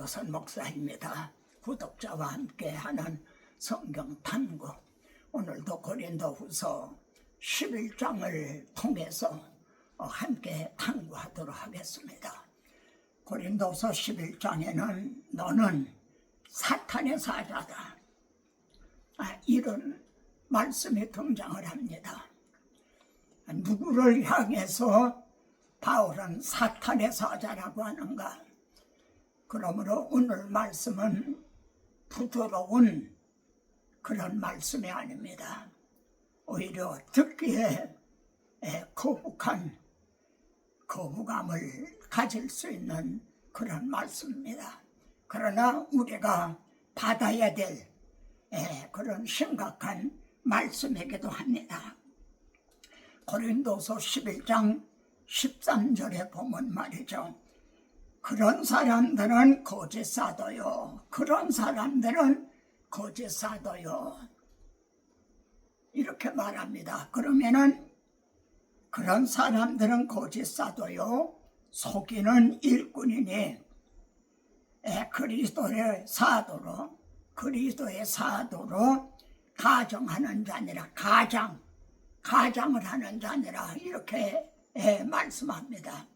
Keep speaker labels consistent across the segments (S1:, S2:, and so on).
S1: 김도선 목사입니다. 구독자와 함께하는 성경 탐구, 오늘도 고린도후서 11장을 통해서 함께 탐구하도록 하겠습니다. 고린도서 11장에는 너는 사탄의 사자다, 이런 말씀이 등장을 합니다. 누구를 향해서 바울은 사탄의 사자라고 하는가? 그러므로 오늘 말씀은 부드러운 그런 말씀이 아닙니다. 오히려 듣기에 거부감을 가질 수 있는 그런 말씀입니다. 그러나 우리가 받아야 될 그런 심각한 말씀이기도 합니다. 고린도서 11장 13절에 보면 말이죠. 그런 사람들은 거짓 사도요. 그런 사람들은 거짓 사도요. 이렇게 말합니다. 그러면은 그런 사람들은 거짓 사도요. 속이는 일꾼이니 그리스도의 사도로 가정하는 자니라. 가장을 하는 자니라. 이렇게 말씀합니다.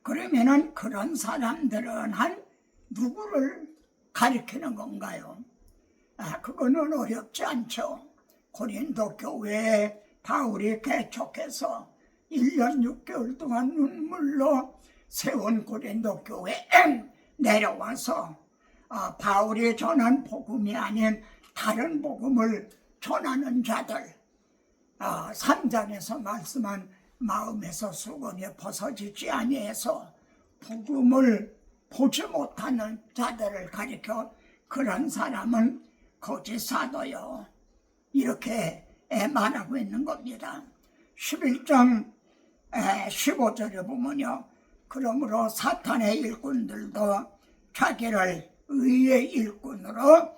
S1: 그러면은 그런 사람들은 한 누구를 가리키는 건가요? 그거는 어렵지 않죠. 고린도 교회에 바울이 개척해서 1년 6개월 동안 눈물로 세운 고린도 교회에 내려와서 바울이 전한 복음이 아닌 다른 복음을 전하는 자들, 3장에서 말씀한 마음에서 수건이 벗어지지 아니해서 복음을 보지 못하는 자들을 가리켜 그런 사람은 거짓 사도요. 이렇게 말하고 있는 겁니다. 11장 15절에 보면요. 그러므로 사탄의 일꾼들도 자기를 의의 일꾼으로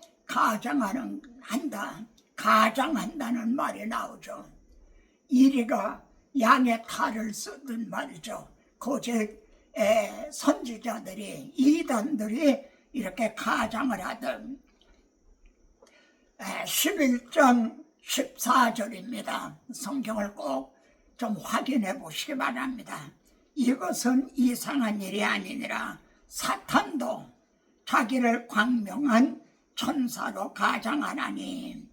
S1: 가장한다는 말이 나오죠. 이리가 양의 탈을 쓰든 말이죠. 거짓 선지자들이, 이단들이 이렇게 가장을 하든. 11장 14절입니다. 성경을 꼭 좀 확인해 보시기 바랍니다. 이것은 이상한 일이 아니니라. 사탄도 자기를 광명한 천사로 가장하나니.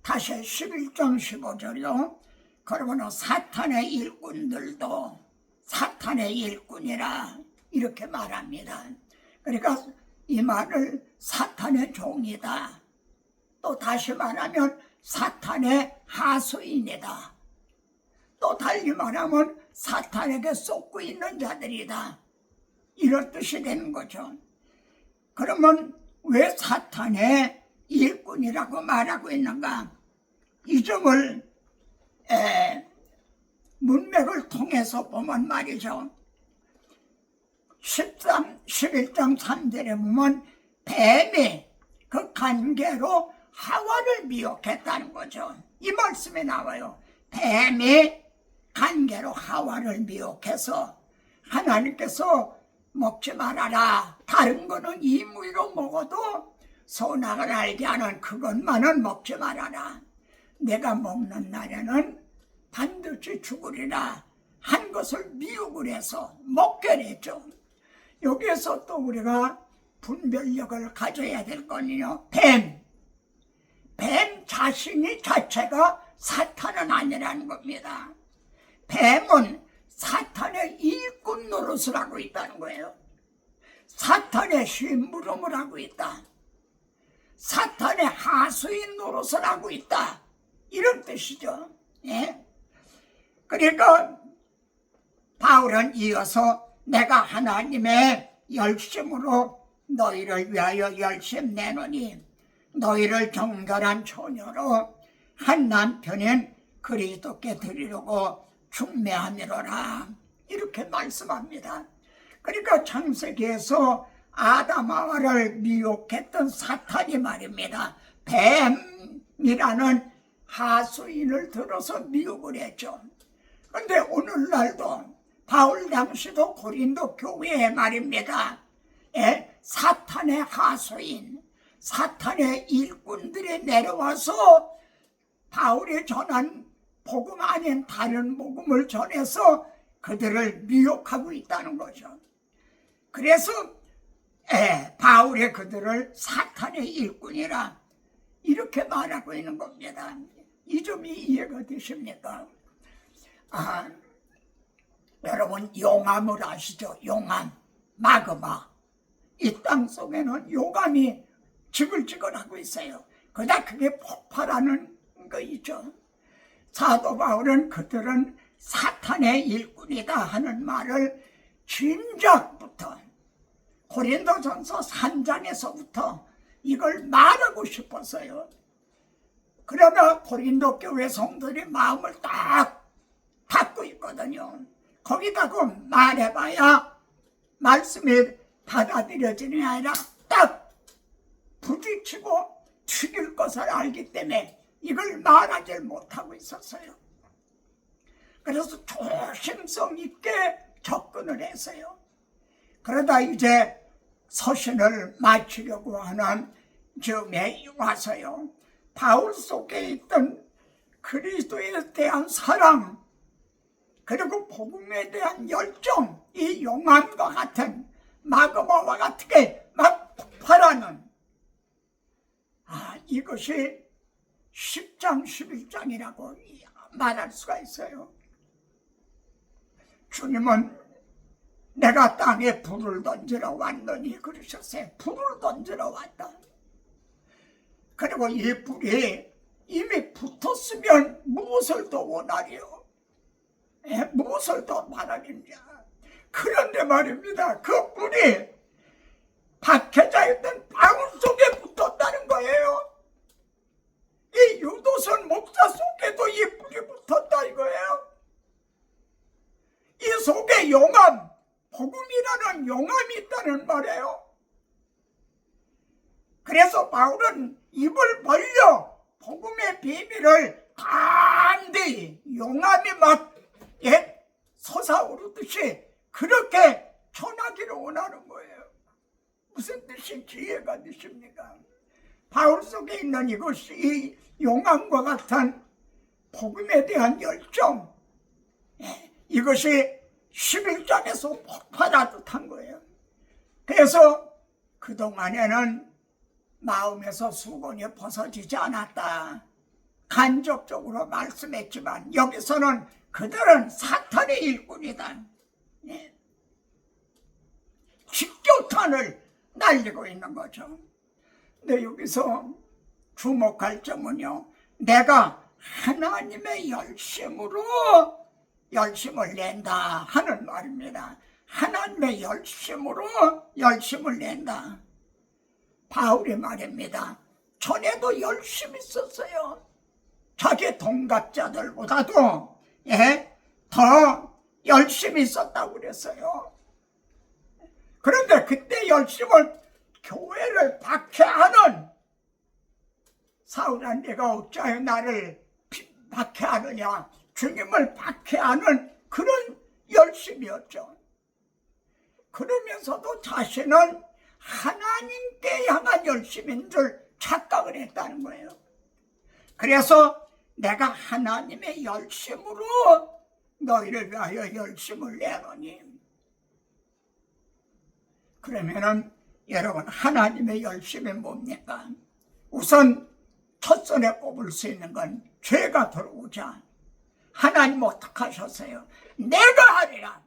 S1: 다시 11장 15절이요. 그러므로 사탄의 일꾼들도 사탄의 일꾼이라 이렇게 말합니다. 그러니까 이 말을 사탄의 종이다. 또 다시 말하면 사탄의 하수인이다. 또 달리 말하면 사탄에게 쏟고 있는 자들이다. 이런 뜻이 되는 거죠. 그러면 왜 사탄의 일꾼이라고 말하고 있는가? 이 점을 문맥을 통해서 보면 말이죠. 11장 3절에 보면 뱀이 그 관계로 하와를 미혹했다는 거죠. 이 말씀에 나와요. 뱀이 관계로 하와를 미혹해서 하나님께서 먹지 말아라. 다른 거는 임의로 먹어도 선악을 알게 하는 그것만은 먹지 말아라. 내가 먹는 날에는 반드시 죽으리라 한 것을 미혹을 해서 먹게 되죠. 여기에서 또 우리가 분별력을 가져야 될 거는요. 뱀 자체가 사탄은 아니라는 겁니다. 뱀은 사탄의 일꾼 노릇을 하고 있다는 거예요. 사탄의 심부름을 하고 있다. 사탄의 하수인 노릇을 하고 있다. 이런 뜻이죠. 그러니까 바울은 이어서 내가 하나님의 열심으로 너희를 위하여 열심 내노니 너희를 정결한 처녀로 한 남편인 그리스도께 드리려고 중매하미로라. 이렇게 말씀합니다. 그러니까 창세기에서 아담하와를 미혹했던 사탄이 말입니다. 뱀이라는 하수인을 들어서 미혹을 했죠. 그런데 오늘날도 바울 당시도 고린도 교회에 말입니다. 사탄의 하수인 사탄의 일꾼들이 내려와서 바울이 전한 복음 아닌 다른 복음을 전해서 그들을 미혹하고 있다는 거죠. 그래서 바울이 그들을 사탄의 일꾼이라 이렇게 말하고 있는 겁니다. 이 점이 이해가 되십니까? 여러분 용암을 아시죠? 용암, 마그마. 이 땅 속에는 용암이 지글지글하고 있어요. 그러다 그게 폭발하는 거이죠. 사도 바울은 그들은 사탄의 일꾼이다 하는 말을 진작부터 고린도전서 3장에서부터 이걸 말하고 싶었어요. 그러나 고린도 교회 성도들이 마음을 딱 닫고 있거든요. 거기다가 말해봐야 말씀이 받아들여지는 게 아니라 딱 부딪히고 튀길 것을 알기 때문에 이걸 말하지 못하고 있었어요. 그래서 조심성 있게 접근을 했어요. 그러다 이제 서신을 마치려고 하는 즈음에 와서요, 바울 속에 있던 그리스도에 대한 사랑 그리고 복음에 대한 열정, 이 용암과 같은 마그마와 같게 막 폭발하는 이것이 10장 11장이라고 말할 수가 있어요. 주님은 내가 땅에 불을 던지러 왔느니 그러셨어요. 불을 던지러 왔다. 그리고 이 불이 이미 붙었으면 무엇을 더 원하리요? 무엇을 더 바라겠냐? 그런데 말입니다. 그 불이 박혀져 있던 바울 속에 붙었다는 거예요. 이 유도선 목사 속에도 이 불이 붙었다 이거예요. 이 속에 용암, 복음이라는 용암이 있다는 말이에요. 그래서 바울은 입을 벌려 복음의 비밀을 담대히 용암이 막 솟아오르듯이 그렇게 전하기를 원하는 거예요. 무슨 뜻인지 이해가 되십니까? 바울 속에 있는 이것이 이 용암과 같은 복음에 대한 열정, 이것이 11장에서 폭발하듯 한 거예요. 그래서 그동안에는 마음에서 수건이 벗어지지 않았다. 간접적으로 말씀했지만 여기서는 그들은 사탄의 일꾼이다. 직격탄을 날리고 있는 거죠. 근데 여기서 주목할 점은요, 내가 하나님의 열심을 낸다 하는 말입니다. 하나님의 열심을 낸다. 바울의 말입니다. 전에도 열심히 있었어요. 자기 동갑자들보다도 더 열심히 있었다고 그랬어요. 그런데 그때 열심을 교회를 박해하는 사울아, 네가 어찌하여 나를 박해하느냐, 주님을 박해하는 그런 열심이었죠. 그러면서도 자신은 하나님께 향한 열심인 줄 착각을 했다는 거예요. 그래서 내가 하나님의 열심으로 너희를 위하여 열심을 내노니. 그러면은 여러분, 하나님의 열심이 뭡니까? 우선 첫손에 꼽을 수 있는 건 죄가 들어오자 하나님 어떻게 하셨어요? 내가 하리라.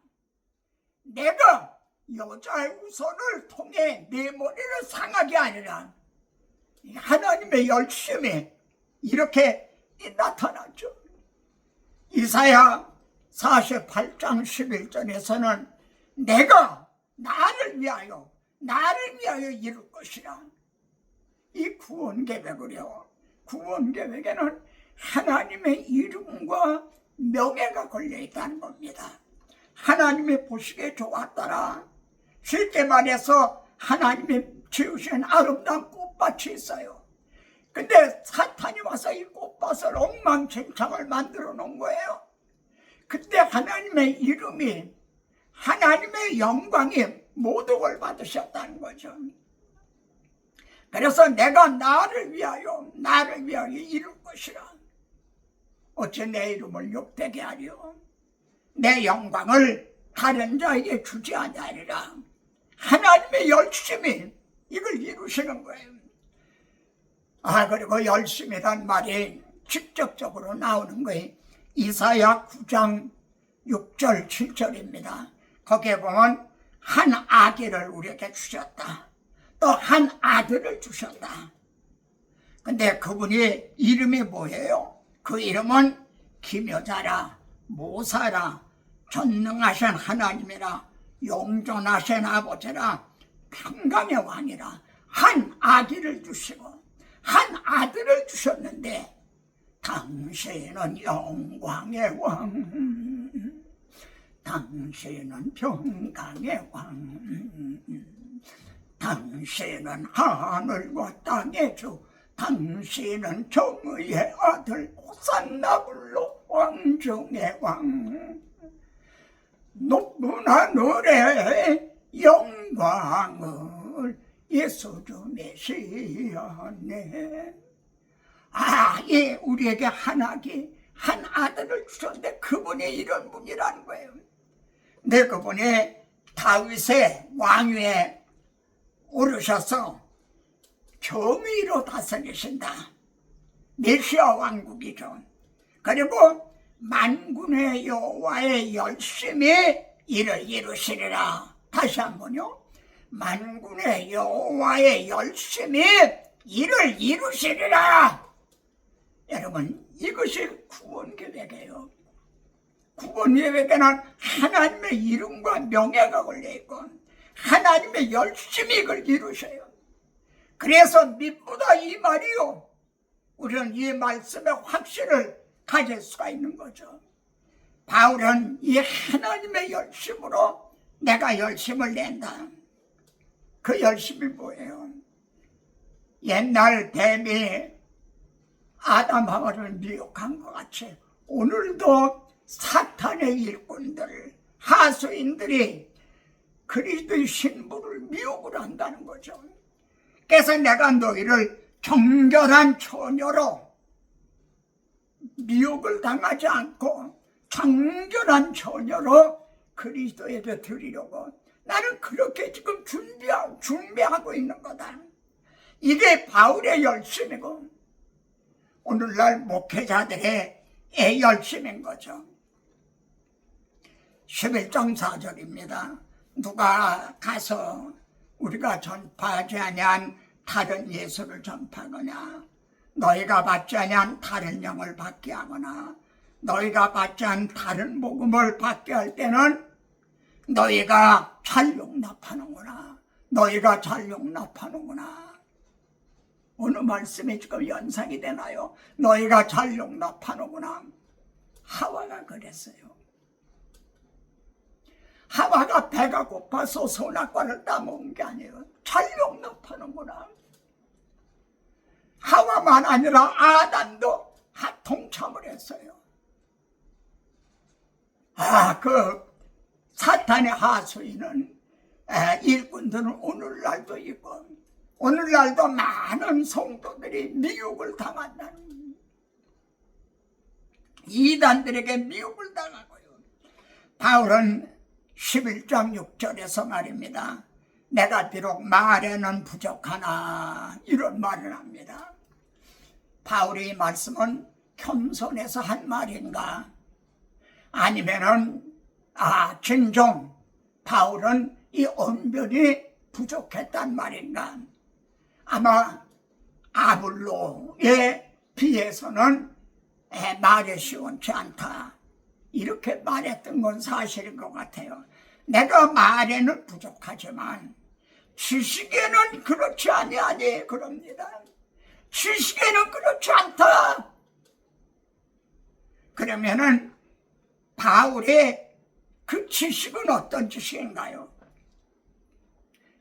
S1: 내가 여자의 우선을 통해 네 머리를 상하게 하리라. 하나님의 열심이 이렇게 나타났죠. 이사야 48장 11절에서는 내가 나를 위하여 이룰 것이라. 이 구원 계획을요, 구원 계획에는 하나님의 이름과 명예가 걸려 있다는 겁니다. 하나님이 보시기에 좋았더라. 쉽게 말해서 하나님이 지으신 아름다운 꽃밭이 있어요. 근데 사탄이 와서 이 꽃밭을 엉망진창을 만들어 놓은 거예요. 그때 하나님의 이름이, 하나님의 영광이 모독을 받으셨다는 거죠. 그래서 내가 나를 위하여 이룰 것이라. 어찌 내 이름을 욕되게 하려. 내 영광을 다른 자에게 주지 아니하리라. 하나님의 열심히 이걸 이루시는 거예요. 그리고 열심이란 말이 직접적으로 나오는 거예요. 이사야 9장 6절 7절입니다. 거기에 보면 한 아기를 우리에게 주셨다. 또 한 아들을 주셨다. 근데 그분이 이름이 뭐예요? 그 이름은 기묘자라, 모사라, 전능하신 하나님이라, 용존하신 아버지라, 평강의 왕이라. 한 아기를 주시고 한 아들을 주셨는데 당신은 영광의 왕, 당신은 평강의 왕, 당신은 하늘과 땅의 주, 당신은 정의의 아들, 호산나 불러 왕중의 왕. 높은 하늘의 영광을 예수주 메시아네. 예, 우리에게 한 아들을 주셨는데 그분이 이런 분이라는 거예요. 네, 그분이 다윗의 왕위에 오르셔서 정의로 다스리신다. 메시아 왕국이죠. 그리고 만군의 여호와의 열심히 이를 이루시리라. 다시 한번요. 만군의 여호와의 열심히 이를 이루시리라. 여러분, 이것이 구원계획이에요. 구원계획에는 하나님의 이름과 명예가 걸려있고 하나님의 열심히 이걸 이루셔요. 그래서 믿보다 이 말이요, 우리는 이 말씀의 확신을 가질 수가 있는 거죠. 바울은 이 하나님의 열심으로 내가 열심을 낸다. 그 열심이 뭐예요? 옛날 뱀이 아담 하와를 미혹한 것 같이 오늘도 사탄의 일꾼들, 하수인들이 그리스도의 신부를 미혹을 한다는 거죠. 그래서 내가 너희를 정결한 처녀로 미혹을 당하지 않고 정결한 처녀로 그리스도에게 드리려고 나는 그렇게 지금 준비하고 있는 거다. 이게 바울의 열심이고 오늘날 목회자들의 열심인 거죠. 11장 4절입니다. 누가 가서 우리가 전파하지 아니한 다른 예수를 전파하거나 너희가 받지 아니한 다른 영을 받게 하거나 너희가 받지 않은 다른 복음을 받게 할 때는 너희가 잘 용납하는구나. 너희가 잘 용납하는구나. 어느 말씀이 지금 연상이 되나요? 너희가 잘 용납하는구나. 하와가 그랬어요. 하와가 배가 고파서 선악과를 따먹은 게 아니에요. 잘 용납하는구나. 하와만 아니라 아담도 동참을 했어요. 그 사탄의 하수인은 일꾼들은 오늘날도 있고 오늘날도 많은 성도들이 미혹을 당한다는, 이단들에게 미혹을 당하고요. 바울은 11장 6절에서 말입니다. 내가 비록 말에는 부족하나 이런 말을 합니다. 바울의 이 말씀은 겸손해서 한 말인가? 아니면은 진정 바울은 이 언변이 부족했단 말인가? 아마 아볼로에 비해서는 말이 시원치 않다 이렇게 말했던 건 사실인 것 같아요. 내가 말에는 부족하지만 지식에는 그렇지 아니하니 그럽니다. 지식에는 그렇지 않다. 그러면은 바울의 그 지식은 어떤 지식인가요?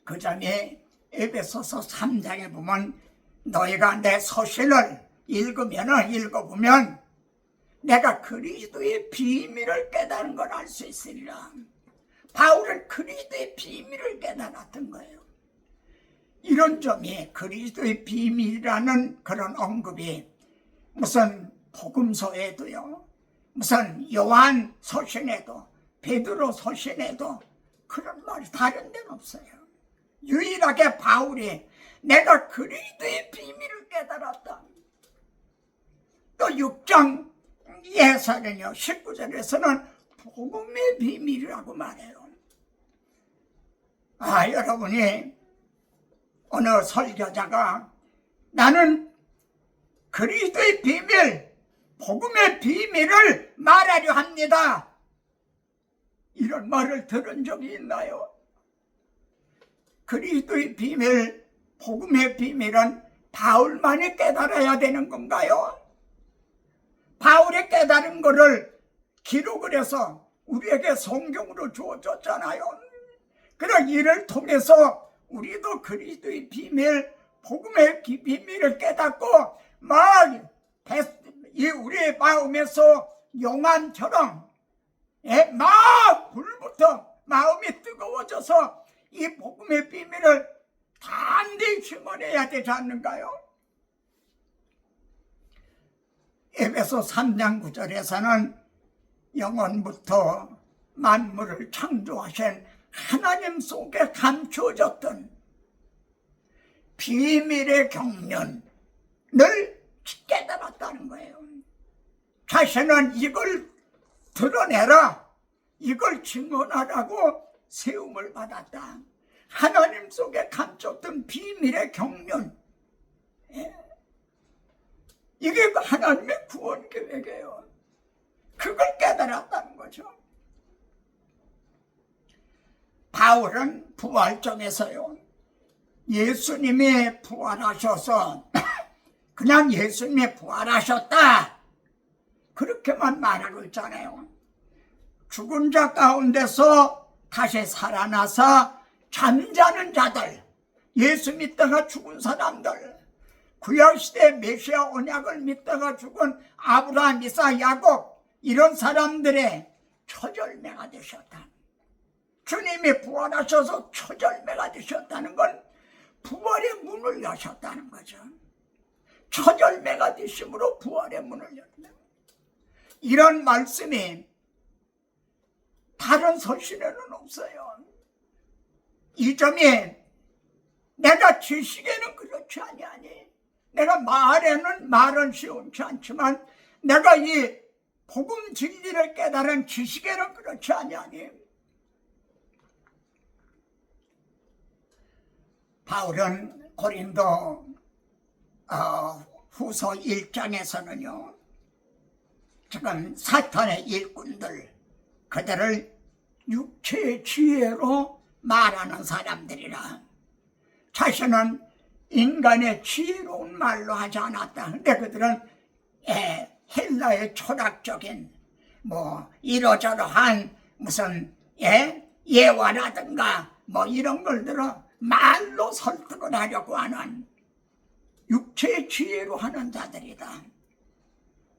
S1: 그 점이 에베소서 3장에 보면 너희가 내 서신을 읽어보면 내가 그리스도의 비밀을 깨달은 걸 알 수 있으리라. 바울은 그리스도의 비밀을 깨달았던 거예요. 이런 점이 그리스도의 비밀이라는 그런 언급이 무슨 복음서에도요, 무슨 요한 서신에도, 베드로 서신에도 그런 말이 다른 데는 없어요. 유일하게 바울이 내가 그리스도의 비밀을 깨달았다. 또 6장에서는요, 19절에서는 복음의 비밀이라고 말해요. 여러분이 어느 설교자가 나는 그리스도의 비밀, 복음의 비밀을 말하려 합니다, 이런 말을 들은 적이 있나요? 그리스도의 비밀, 복음의 비밀은 바울만이 깨달아야 되는 건가요? 바울이 깨달은 것을 기록을 해서 우리에게 성경으로 주어졌잖아요. 그럼 이를 통해서 우리도 그리스도의 비밀, 복음의 비밀을 깨닫고 막 우리의 마음에서 용암처럼 막 불부터 마음이 뜨거워져서 이 복음의 비밀을 단디 증언해야 되지 않는가요? 에베소 3장 9절에서는 영원부터 만물을 창조하신 하나님 속에 감추어졌던 비밀의 경륜을 깨달았다는 거예요. 자신은 이걸 드러내라, 이걸 증언하라고 세움을 받았다. 하나님 속에 감췄던 비밀의 경륜, 이게 하나님의 구원 계획이에요. 그걸 깨달았다는 거죠. 바울은 부활점에서요, 예수님이 부활하셔서 그냥 예수님이 부활하셨다 그렇게만 말하고 있잖아요. 죽은 자 가운데서 다시 살아나서 잠자는 자들, 예수 믿다가 죽은 사람들, 구약시대 메시아 언약을 믿다가 죽은 아브라함, 이삭, 야곱, 이런 사람들의 초절매가 되셨다. 주님이 부활하셔서 초절매가 되셨다는 건 부활의 문을 여셨다는 거죠. 초절매가 되심으로 부활의 문을 열다. 이런 말씀이 다른 서신에는 없어요. 이 점이 내가 지식에는 그렇지 아니하니, 내가 말은 시원치 않지만 내가 이 복음 진리를 깨달은 지식에는 그렇지 아니하니, 바울은 고린도 후서 1장에서는요, 지금 사탄의 일꾼들, 그들을 육체의 지혜로 말하는 사람들이라, 자신은 인간의 지혜로운 말로 하지 않았다. 근데 그들은 헬라의 철학적인 이러저러한 무슨 예화라든가 이런 걸들어 말로 설득을 하려고 하는 육체의 지혜로 하는 자들이다.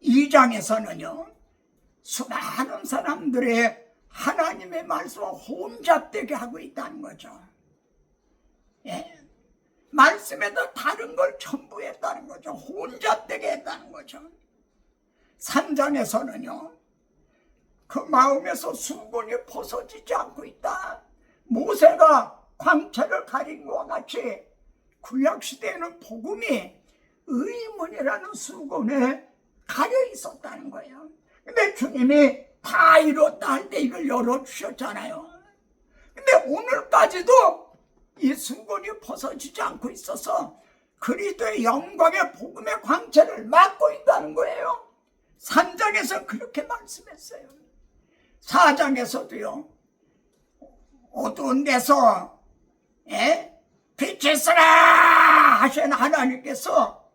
S1: 2장에서는요, 수많은 사람들의 하나님의 말씀을 혼잡되게 하고 있다는 거죠. 말씀에도 다른 걸 첨부했다는 거죠. 혼잡되게 했다는 거죠. 3장에서는요, 그 마음에서 수건이 벗어지지 않고 있다. 모세가 광채를 가린 것과 같이 구약시대에는 복음이 의문이라는 수건에 가려 있었다는 거예요. 근데 주님이 다 이뤘다 할 때 이걸 열어주셨잖아요. 근데 오늘까지도 이 수건이 벗어지지 않고 있어서 그리스도의 영광의 복음의 광채를 막고 있다는 거예요. 3장에서 그렇게 말씀했어요. 4장에서도요, 어두운 데서 빛이 있으라 하신 하나님께서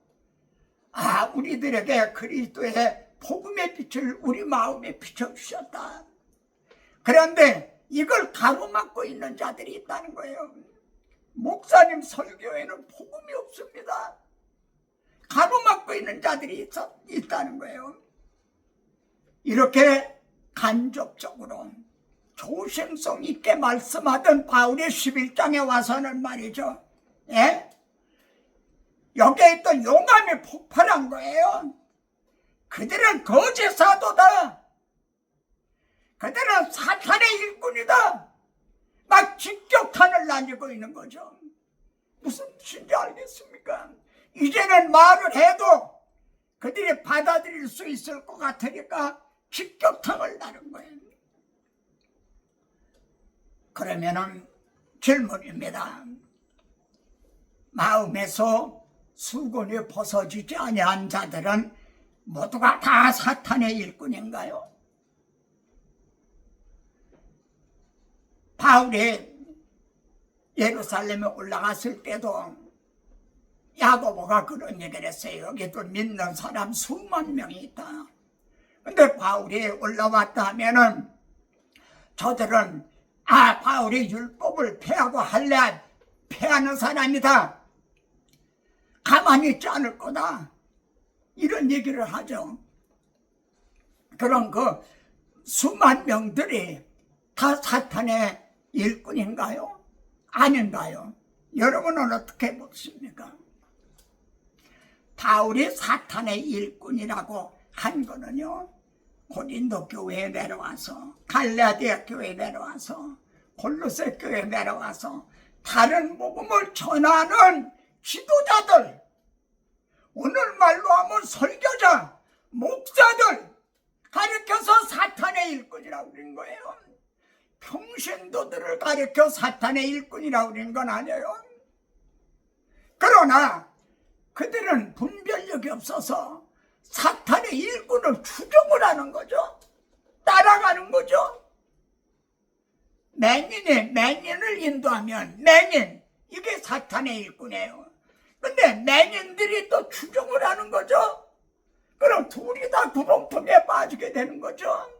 S1: 우리들에게 그리스도의 복음의 빛을 우리 마음에 비춰주셨다. 그런데 이걸 가로막고 있는 자들이 있다는 거예요. 목사님 설교에는 복음이 없습니다. 가로막고 있는 자들이 있다는 거예요. 이렇게 간접적으로 조심성 있게 말씀하던 바울의 11장에 와서는 말이죠. 예? 여기에 있던 용암이 폭발한 거예요. 그들은 거짓 사도다. 그들은 사탄의 일꾼이다. 막 직격탄을 날리고 있는 거죠. 무슨 뜻인지 알겠습니까? 이제는 말을 해도 그들이 받아들일 수 있을 것 같으니까 직격탄을 나른 거예요. 그러면은 질문입니다. 마음에서 수건이 벗어지지 아니한 자들은 모두가 다 사탄의 일꾼인가요? 바울이 예루살렘에 올라갔을 때도 야고보가 그런 얘기를 했어요. 여기도 믿는 사람 수만 명이 있다. 근데 바울이 올라왔다 하면은 저들은 바울이 율법을 폐하고 할례 폐하는 사람이다. 가만히 있지 않을 거다. 이런 얘기를 하죠. 그런 그 수만 명들이 다 사탄의 일꾼인가요? 아닌가요? 여러분은 어떻게 보십니까? 바울이 사탄의 일꾼이라고 한 거는요, 고린도 교회에 내려와서, 갈라디아 교회에 내려와서, 골로새 교회에 내려와서 다른 복음을 전하는 지도자들, 오늘 말로 하면 설교자, 목사들 가르쳐서 사탄의 일꾼이라고 그런 거예요. 평신도들을 가르쳐 사탄의 일꾼이라고 그런 건 아니에요. 그러나 그들은 분별력이 없어서 사탄의 일꾼을 추종을 하는 거죠. 따라가는 거죠. 맹인을 인도하면 맹인, 이게 사탄의 일꾼이에요. 근데 맹인들이 또 추종을 하는 거죠. 그럼 둘이 다 구렁텅이에 빠지게 되는 거죠.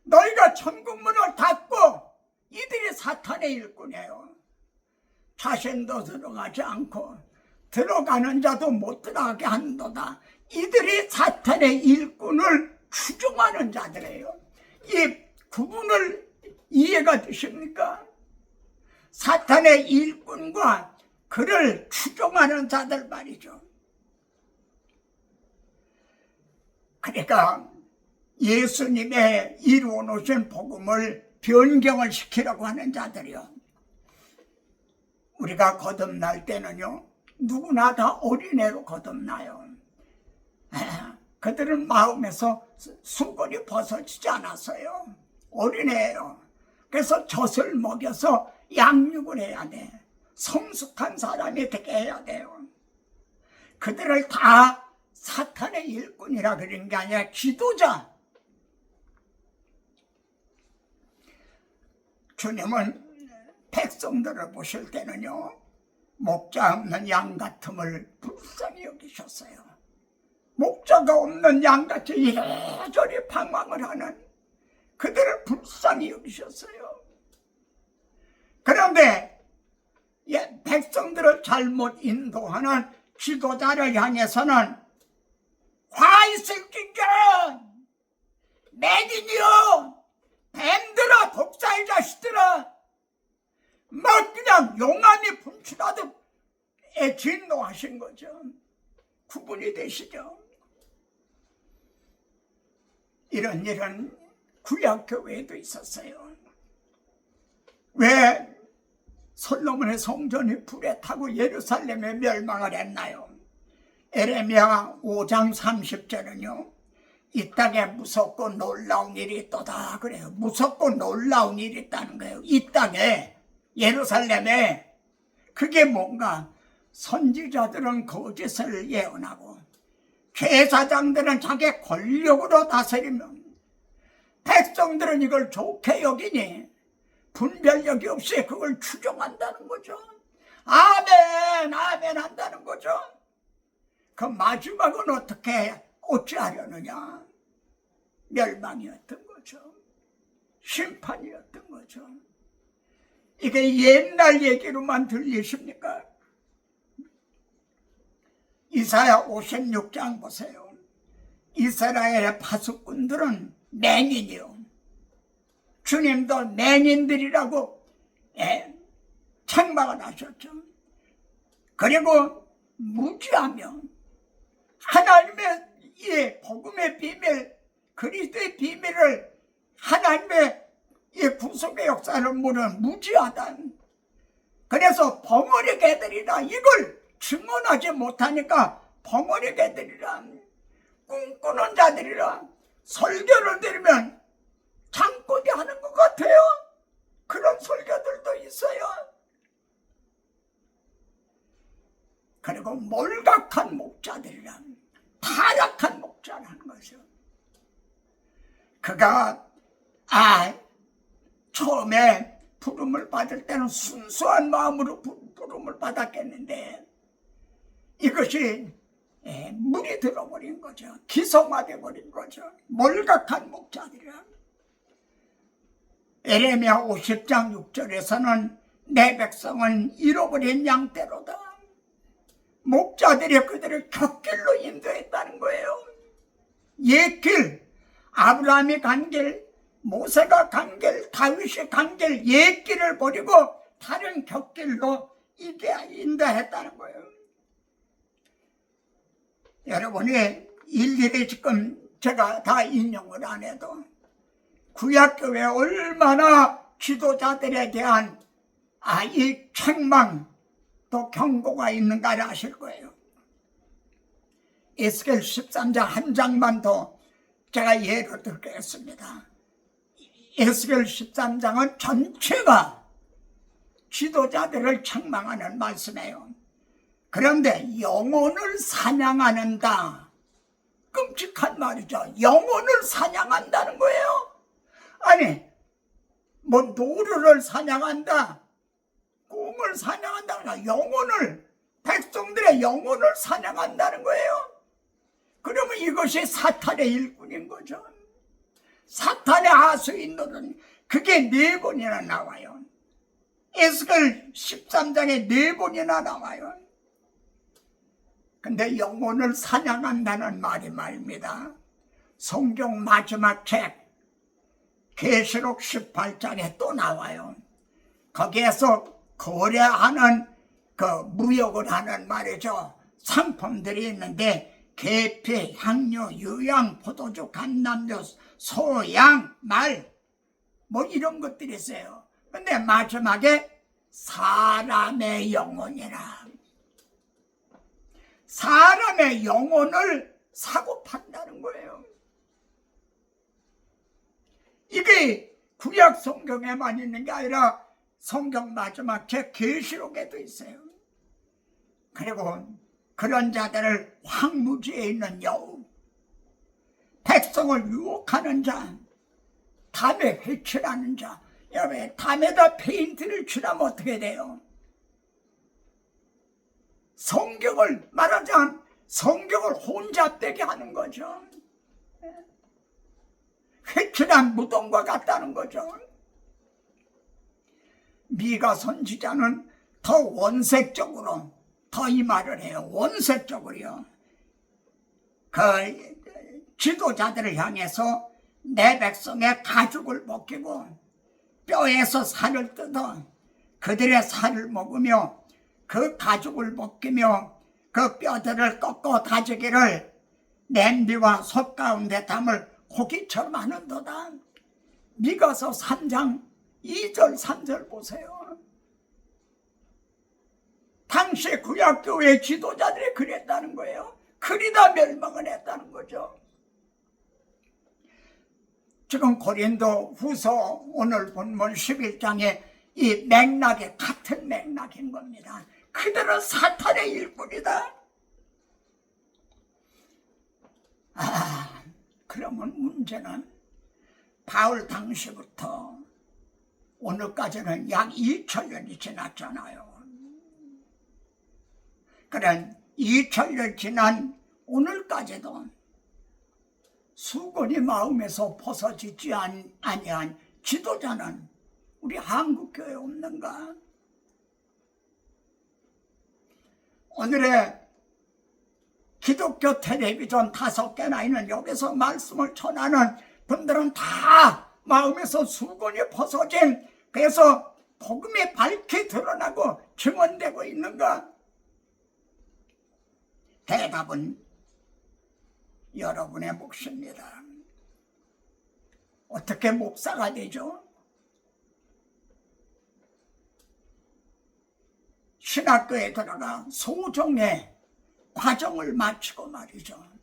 S1: 너희가 천국 문을 닫고 이들이 사탄의 일꾼이에요. 자신도 들어가지 않고 들어가는 자도 못 들어가게 한도다. 이들이 사탄의 일꾼을 추종하는 자들이에요. 이 구분을 이해가 되십니까? 사탄의 일꾼과 그를 추종하는 자들 말이죠. 그러니까 예수님의 이루어 놓으신 복음을 변경을 시키려고 하는 자들이요. 우리가 거듭날 때는요, 누구나 다 어린애로 거듭나요. 그들은 마음에서 수건이 벗어지지 않았어요. 어린애예요. 그래서 젖을 먹여서 양육을 해야 돼. 성숙한 사람이 되게 해야 돼요. 그들을 다 사탄의 일꾼이라 그런 게 아니라 지도자. 주님은 백성들을 보실 때는요, 목자 없는 양 같음을 불쌍히 여기셨어요. 목자가 없는 양같이 이래저래 방황을 하는 그들을 불쌍히 여기셨어요. 그런데 백성들을 잘못 인도하는 지도자를 향해서는 화 있을진가 맹인이여, 뱀들아, 독사의 자식들아, 막 그냥 용암이 분출하듯 진노하신 거죠. 구분이 되시죠? 이런 일은 구약교회에도 있었어요. 왜 솔로몬의 성전이 불에 타고 예루살렘에 멸망을 했나요? 에레미야 5장 30절은요, 이 땅에 무섭고 놀라운 일이 있도다 그래요. 무섭고 놀라운 일이 있다는 거예요. 이 땅에, 예루살렘에. 그게 뭔가? 선지자들은 거짓을 예언하고 제사장들은 자기 권력으로 다스리면 백성들은 이걸 좋게 여기니 분별력이 없이 그걸 추종한다는 거죠. 아멘, 아멘 한다는 거죠. 그 마지막은 어떻게 어찌하려느냐? 멸망이었던 거죠. 심판이었던 거죠. 이게 옛날 얘기로만 들리십니까? 이사야 56장 보세요. 이스라엘의 파수꾼들은 맹인이요, 주님도 맹인들이라고 책망을 하셨죠. 그리고 무지하며 하나님의 이 복음의 비밀, 그리스도의 비밀을 하나님의 이 구속의 역사를 모르는 무지하다. 그래서 벙어리 개들이라, 이걸 증언하지 못하니까 벙어리 개들이라, 꿈꾸는 자들이라, 설교를 들으면 장꾸기 하는 것 같아요. 그런 설교들도 있어요. 그리고 몰각한 목자들이라, 타락한 목자라는 것이요. 그가 처음에 부름을 받을 때는 순수한 마음으로 부름을 받았겠는데 이것이 물이 들어버린 거죠. 기성화돼 버린 거죠. 몰각한 목자들이라. 에레미야 50장 6절에서는 내 백성은 잃어버린 양떼로다. 목자들이 그들을 곁길로 인도했다는 거예요. 옛길, 아브라함이 간 길, 모세가 간 길, 다윗이 간 길, 옛길을 버리고 다른 곁길로 인도했다는 거예요. 여러분이 일일이 지금 제가 다 인용을 안 해도 구약교회에 얼마나 지도자들에 대한 이 책망 또 경고가 있는가를 아실 거예요. 에스겔 13장 한 장만 더 제가 예를 들겠습니다. 에스겔 13장은 전체가 지도자들을 책망하는 말씀이에요. 그런데 영혼을 사냥하는다. 끔찍한 말이죠. 영혼을 사냥한다는 거예요. 아니, 뭐 노루를 사냥한다, 꽁을 사냥한다, 영혼을, 백성들의 영혼을 사냥한다는 거예요. 그러면 이것이 사탄의 일꾼인 거죠. 사탄의 하수인들은 그게 4번이나 나와요. 에스겔 13장에 4번이나 나와요. 근데 영혼을 사냥한다는 말이 말입니다. 성경 마지막 책 계시록 18장에 또 나와요. 거기에서 거래하는 그 무역을 하는 말이죠. 상품들이 있는데 계피, 향료, 유향, 포도주, 감람주, 소, 양, 말, 뭐 이런 것들이 있어요. 근데 마지막에 사람의 영혼이라, 사람의 영혼을 사고 판다는 거예요. 이게 구약 성경에만 있는 게 아니라 성경 마지막 책 계시록에도 있어요. 그리고 그런 자들을 황무지에 있는 여우, 백성을 유혹하는 자, 담에 회칠하는 자. 여러분, 담에다 페인트를 칠하면 어떻게 돼요? 성경을 말하자면 성경을 혼잡되게 하는 거죠. 회칠한 무덤과 같다는 거죠. 미가 선지자는 더 원색적으로 더 이 말을 해요. 원색적으로요. 그 지도자들을 향해서 내 백성의 가죽을 벗기고 뼈에서 살을 뜯어 그들의 살을 먹으며 그 가죽을 벗기며 그 뼈들을 꺾어 다지기를 냄비와 솥 가운데 담을 고기처럼 하는도다. 미가서 3장 2절 3절 보세요. 당시 구약교회 지도자들이 그랬다는 거예요. 그리다 멸망을 했다는 거죠. 지금 고린도 후서 오늘 본문 11장에 이 맥락이 같은 맥락인 겁니다. 그들은 사탄의 일꾼이다. 그러면 문제는 바울 당시부터 오늘까지는 약 2000년이 지났잖아요. 그런 2000년 지난 오늘까지도 수건이 마음에서 벗어지지 아니한 지도자는 우리 한국교회에 없는가? 오늘의 기독교 텔레비전 5개나 있는 여기서 말씀을 전하는 분들은 다 마음에서 수건이 벗어진, 그래서 복음이 밝게 드러나고 증언되고 있는가? 대답은 여러분의 몫입니다. 어떻게 목사가 되죠? 신학교에 들어가 소정의 과정을 마치고 말이죠.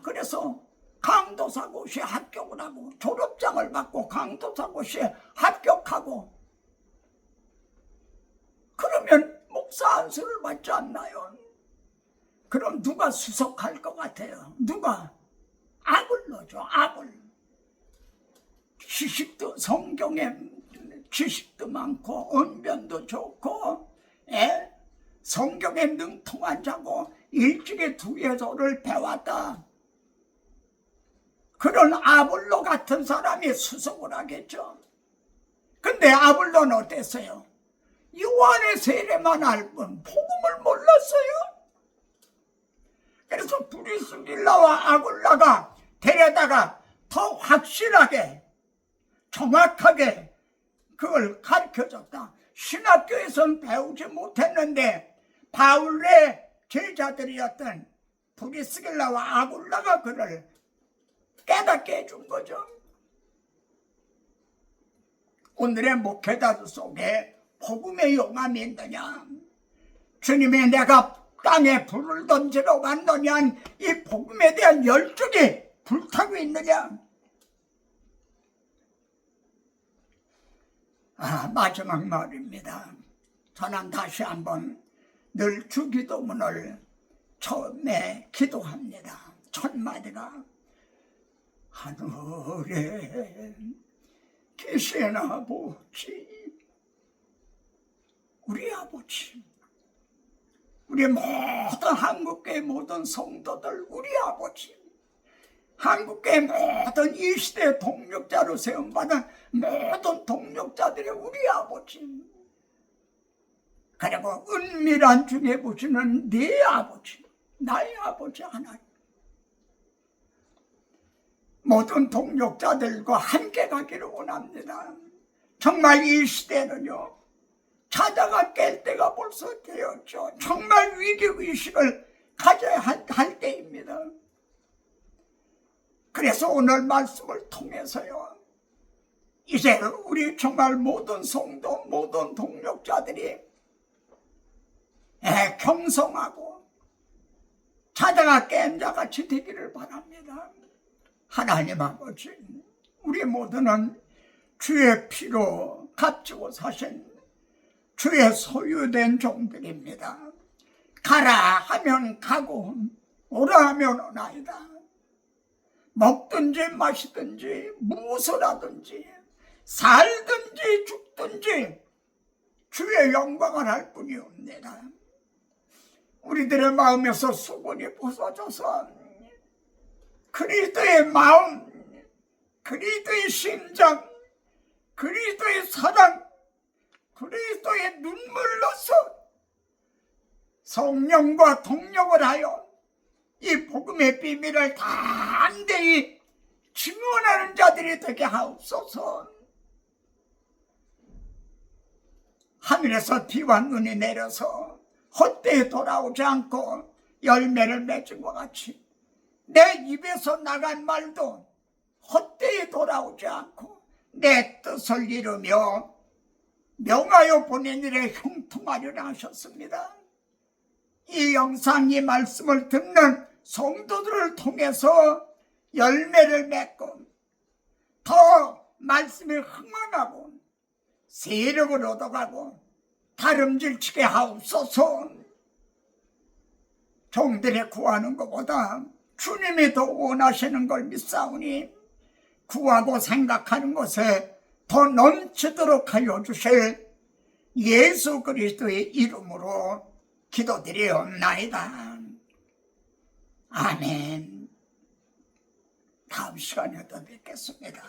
S1: 그래서 강도사고시에 합격을 하고 졸업장을 받고 강도사고시에 합격하고, 그러면 목사 안수를 받지 않나요? 그럼 누가 수석할 것 같아요? 누가? 아굴러죠. 아굴. 지식도, 성경에 지식도 많고 언변도 좋고, 성경에 능통한 자고 일찍이 두에서를 배웠다. 그런 아볼로 같은 사람이 수석을 하겠죠. 근데 아볼로는 어땠어요? 요한의 세례만 알 뿐 복음을 몰랐어요. 그래서 브리스길라와 아굴라가 데려다가 더 확실하게 정확하게 그걸 가르쳐줬다. 신학교에서는 배우지 못했는데 바울의 제자들이었던 브리스길라와 아굴라가 그를 깨닫게 해준 거죠. 오늘의 목회자들 속에 복음의 용암이 있느냐, 주님이 내가 땅에 불을 던지러 왔느냐, 이 복음에 대한 열정이 불타고 있느냐. 마지막 말입니다. 저는 다시 한번 늘 주기도문을 처음에 기도합니다. 첫 마디가 하늘에 계신 아버지, 우리 아버지, 우리 모든 한국교회 모든 성도들, 우리 아버지, 한국교회 모든 이 시대 동력자로 세움받은 모든 동력자들의 우리 아버지, 그리고 은밀한 중에 보시는 네 아버지, 나의 아버지 하나님, 모든 동력자들과 함께 가기를 원합니다. 정말 이 시대는요, 자다가 깰 때가 벌써 되었죠. 정말 위기의식을 가져야 할 때입니다. 그래서 오늘 말씀을 통해서요, 이제 우리 정말 모든 성도, 모든 동력자들이 경성하고 자다가 깬 자같이 되기를 바랍니다. 하나님 아버지, 우리 모두는 주의 피로 값지고 사신 주의 소유된 종들입니다. 가라 하면 가고 오라 하면 오나이다. 먹든지 마시든지 무엇을 하든지 살든지 죽든지 주의 영광을 할 뿐이옵니다. 우리들의 마음에서 수건이 벗어져서 그리스도의 마음, 그리스도의 심장, 그리스도의 사랑, 그리스도의 눈물로서 성령과 동력을 하여 이 복음의 비밀을 담대히 증언하는 자들이 되게 하옵소서. 하늘에서 비와 눈이 내려서 헛되이 돌아오지 않고 열매를 맺은 것 같이 내 입에서 나간 말도 헛되이 돌아오지 않고 내 뜻을 이루며 명하여 보낸 일에 형통하리라 하셨습니다. 이 영상, 이 말씀을 듣는 성도들을 통해서 열매를 맺고 더 말씀에 흥원하고 세력을 얻어가고 다름질치게 하옵소서. 종들의 구하는 것보다 주님이 더 원하시는 걸 믿사오니 구하고 생각하는 것에 더 넘치도록 하여 주실 예수 그리스도의 이름으로 기도드리옵나이다. 아멘. 다음 시간에 또 뵙겠습니다.